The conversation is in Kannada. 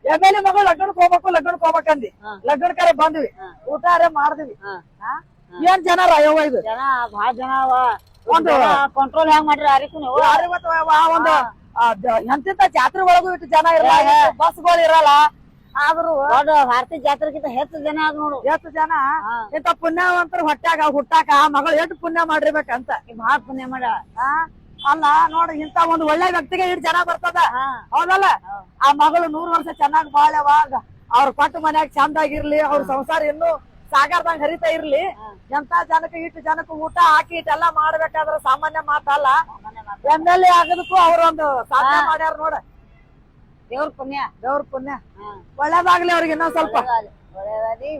ಎಮ್ಮೆಲೆ ಮಗಳು ಲಗ್ನಕ್ ಹೋಗ್ಬೇಕಂದಿ ಲಗ್ನಕ್ಕಾರ ಬಂದ್ವಿ ಊಟಾರೆ ಮಾಡಿದ್ವಿ ಏನ್ ಜನರ ಯವ್ವ ಇದು ಜನ ಬಾಳ ಜನ ಒಂದು ಕಂಟ್ರೋಲ್ ಹೆಂಗ್ ಮಾಡ್ರಿ ಒಂದು ಎಂತಿಂತ ಜಾತ್ರೆ ಒಳಗೂ ಇಟ್ಟು ಜನ ಇರಲ್ಲ ಬಸ್ಗಳು ಇರಲ್ಲ ಆದ್ರೂ ಭಾರತೀಯ ಜಾತ್ರೆಗಿಂತ ಹೆಚ್ಚು ಜನ ಆದ್ ನೋಡು ಎಷ್ಟು ಜನ ಇಂತ ಪುಣ್ಯವಂತರ ಹೊಟ್ಯಾಗ ಹುಟ್ಟಾಕ ಮಗಳು ಎಷ್ಟು ಪುಣ್ಯ ಮಾಡಿರ್ಬೇಕಂತ ಬಾಳ ಪುಣ್ಯ ಮಾಡ ಅಲ್ಲ ನೋಡ್ರಿ ಇಂತ ಒಂದು ಒಳ್ಳೆ ವ್ಯಕ್ತಿಗೆ ಇಷ್ಟು ಜನ ಬರ್ತದ ಹೌದಲ್ಲ ಆ ಮಗಳು 100 ವರ್ಷ ಚೆನ್ನಾಗ್ ಬಾಳ್ಯವ ಅವ್ರ ಕೊಟ್ಟ ಮನ್ಯಾಗ ಚಂದಾಗಿರ್ಲಿ ಅವ್ರ ಸಂಸಾರ ಇನ್ನು ಸಾಗರದಂಗ ಹರಿತಾ ಇರ್ಲಿ ಎಂತ ಜನಕ್ಕೆ ಇಟ್ಟು ಜನಕ್ಕೆ ಊಟ ಹಾಕಿ ಇಟ್ಟೆಲ್ಲಾ ಮಾಡ್ಬೇಕಾದ್ರ ಸಾಮಾನ್ಯ ಮಾತಲ್ಲ MLA ಆಗೋದಕ್ಕೂ ಅವ್ರೊಂದು ಸಾಧನೆ ಮಾಡ್ಯಾರ ನೋಡ ದೇವ್ರ ಪುಣ್ಯ ಒಳ್ಳೇದಾಗ್ಲಿ ಅವ್ರಿಗೆ ಇನ್ನೊಂದ್ ಸ್ವಲ್ಪ ಒಳ್ಳೇದಾಗ್ಲಿ